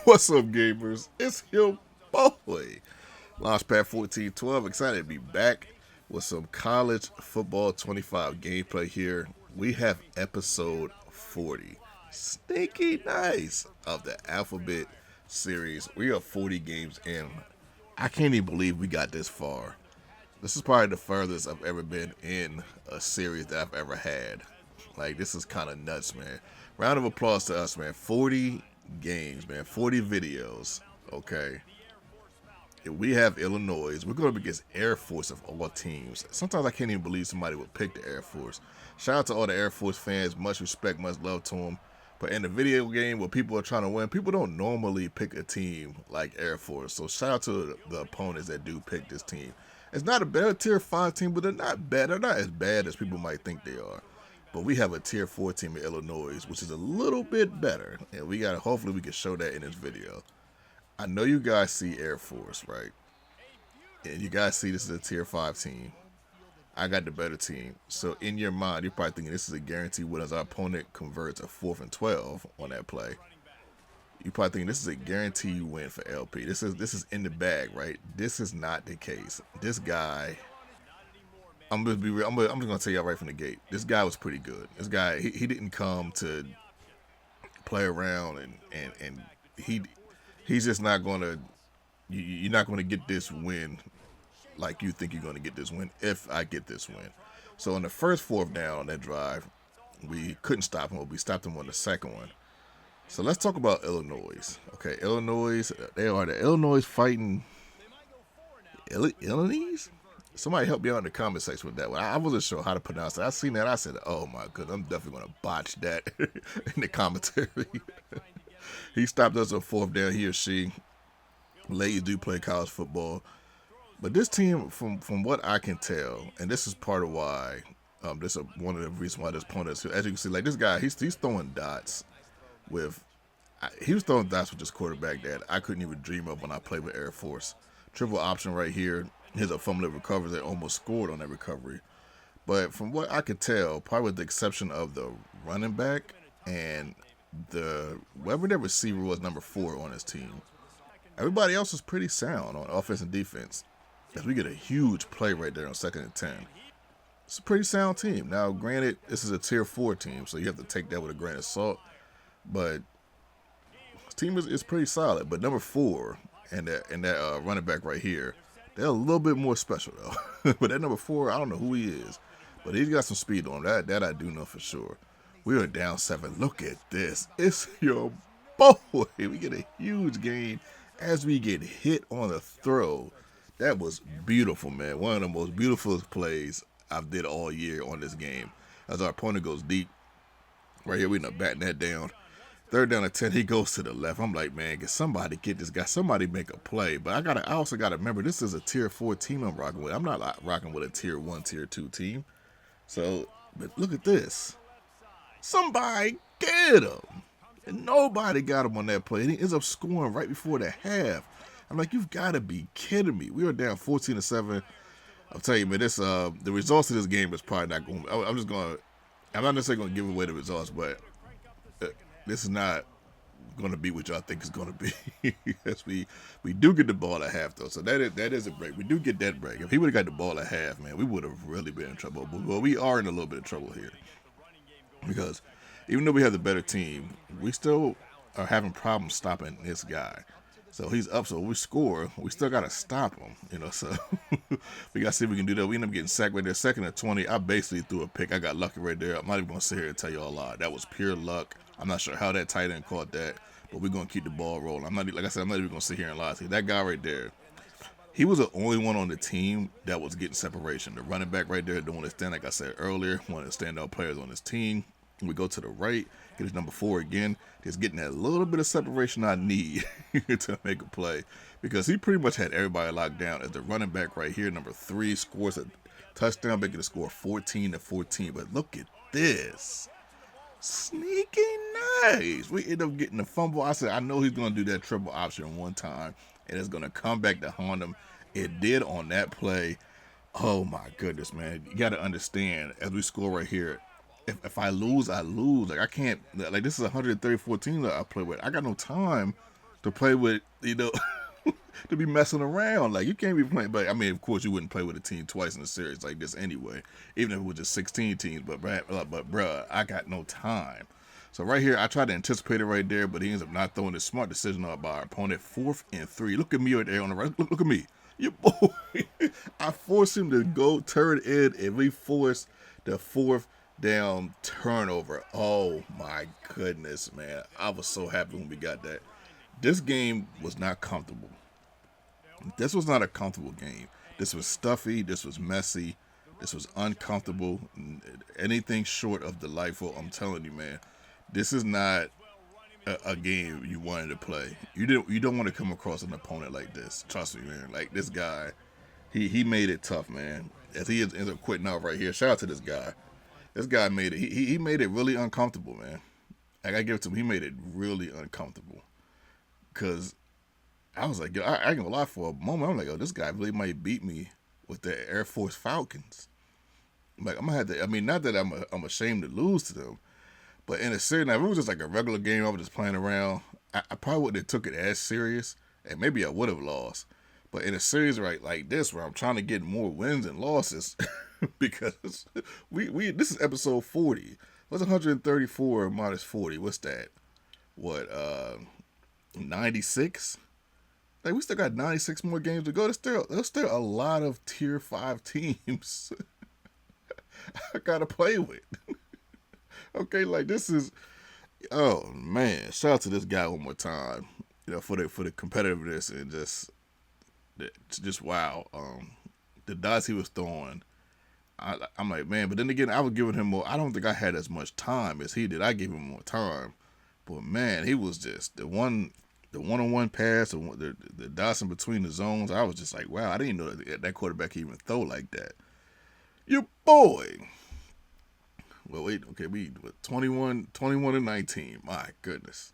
What's up, gamers? It's your boy, Launchpad 1412. Excited to be back with some college football 25 gameplay here. We have episode 40. Sneaky nice of the Alphabet series. We are 40 games in. I can't even believe we got this far. This is probably the furthest I've ever been in a series that I've ever had. Like, this is kind of nuts, man. Round of applause to us, man. 40 games, man. 40 videos. Okay. We have Illinois. We're going up against Air Force of all teams. Sometimes I can't even believe somebody would pick the Air Force. Shout out to all the Air Force fans. Much respect, much love to them. But in the video game where people are trying to win, people don't normally pick a team like Air Force. So shout out to the opponents that do pick this team. It's not a bad tier 5 team, but they're not bad. They're not as bad as people might think they are. But we have a tier 4 team in Illinois, which is a little bit better. And hopefully we can show that in this video. I know you guys see Air Force, right? And you guys see this is a tier 5 team. I got the better team. So in your mind, you're probably thinking this is a guaranteed win as our opponent converts a 4th and 12 on that play. You're probably thinking this is a guaranteed win for LP. This is in the bag, right? This is not the case. This guy, I'm just be real. I'm just gonna tell y'all right from the gate. This guy was pretty good. This guy, he didn't come to play around and he's just not gonna. You're not gonna get this win like you think you're gonna get this win if I get this win. So on the first 4th down on that drive, we couldn't stop him, but we stopped him on the second one. So let's talk about Illinois. Okay, Illinois, they are the Illinois fighting Illinois? Somebody help me out in the comment section with that one. I wasn't sure how to pronounce it. I seen that. I said, oh my goodness, I'm definitely going to botch that in the commentary. He stopped us on 4th down, he or she. Ladies do play college football. But this team, from what I can tell, and this is part of why, this is one of the reasons why this opponent, as you can see, like this guy, he's throwing dots with, he was throwing dots with this quarterback that I couldn't even dream of when I played with Air Force. Triple option right here. Here's a fumble that recovers that almost scored on that recovery. But from what I could tell, probably with the exception of the running back and whoever their receiver was, number 4 on his team, everybody else is pretty sound on offense and defense. As we get a huge play right there on 2nd and 10. It's a pretty sound team. Now, granted, this is a tier 4 team, so you have to take that with a grain of salt. But this team is pretty solid. But number 4 and that running back right here, they're a little bit more special though. But that number 4, I don't know who he is, but he's got some speed on him. That I do know for sure. We are down 7. Look at this. It's your boy. We get a huge gain as we get hit on a throw. That was beautiful, man. One of the most beautiful plays I've did all year on this game. As our opponent goes deep, right here we end up batting that down. 3rd down and 10, he goes to the left. I'm like, man, can somebody get this guy? Somebody make a play. But I also gotta remember this is a tier 4 team I'm rocking with. I'm not rocking with a tier 1, tier 2 team. So, but look at this. Somebody get him. And nobody got him on that play. And he ends up scoring right before the half. I'm like, you've got to be kidding me. We were down 14-7. I'll tell you, man, the results of this game is probably not going. I'm not necessarily going to give away the results, but this is not going to be what y'all think it's going to be. Yes, we do get the ball at half though, so that is a break. We do get that break. If he would have got the ball at half, man, we would have really been in trouble. But we are in a little bit of trouble here because even though we have the better team, we still are having problems stopping this guy. So he's up, so we score. We still got to stop him, so we got to see if we can do that. We end up getting sacked right there. 2nd and 20, I basically threw a pick. I got lucky right there. I'm not even going to sit here and tell you all a lie. That was pure luck. I'm not sure how that tight end caught that, but we're going to keep the ball rolling. Like I said, I'm not even going to sit here and lie to you. That guy right there, he was the only one on the team that was getting separation. The running back right there doing his thing, like I said earlier, one of the standout players on his team. We go to the right, get his number 4 again. Just getting that little bit of separation I need to make a play. Because he pretty much had everybody locked down. As the running back right here, number 3, scores a touchdown, making the score 14-14. But look at this. Sneaky nice. We end up getting the fumble. I said, I know he's going to do that triple option one time. And it's going to come back to haunt him. It did on that play. Oh, my goodness, man. You got to understand, as we score right here, if I lose, I lose. Like, I can't, like, this is 134 teams that I play with. I got no time to play with, to be messing around. Like, you can't be playing. But I mean, of course, you wouldn't play with a team twice in a series like this anyway, even if it was just 16 teams. But bruh, I got no time. So right here, I tried to anticipate it right there, but he ends up not throwing a smart decision up by our opponent. 4th and 3. Look at me right there on the right. Look at me. You boy. I forced him to go turn in, and we forced the 4th down turnover. Oh my goodness, man. I was so happy when we got that. This game was not comfortable. This was not a comfortable game. This was stuffy. This was messy. This was uncomfortable. Anything short of delightful, I'm telling you, man. This is not a game you wanted to play. You don't want to come across an opponent like this. Trust me, man. Like, this guy, he made it tough, man. As he ends up quitting out right here. Shout out to this guy. This guy made it. He made it really uncomfortable, man. I gotta give it to him. He made it really uncomfortable. Cause I was like, I ain't gonna lie, for a moment, I'm like, oh, this guy really might beat me with the Air Force Falcons. Like, I'm gonna have to. I mean, not that I'm ashamed to lose to them. But in a series, now if it was just like a regular game, I was just playing around, I probably wouldn't have took it as serious, and maybe I would have lost. But in a series like this, where I'm trying to get more wins and losses, because we this is episode 40. What's 134 minus 40? What's that? What 96? Like, we still got 96 more games to go. There's still a lot of tier 5 teams I gotta play with. Okay, like, this is, oh man, shout out to this guy one more time, for the competitiveness and just wow, the dots he was throwing. I'm like, man, but then again, I was giving him more. I don't think I had as much time as he did. I gave him more time, but man, he was just the one-on-one pass, the dots in between the zones. I was just like, wow, I didn't know that quarterback could even throw like that. Your boy. Well, wait, okay, we 21 and 19. My goodness.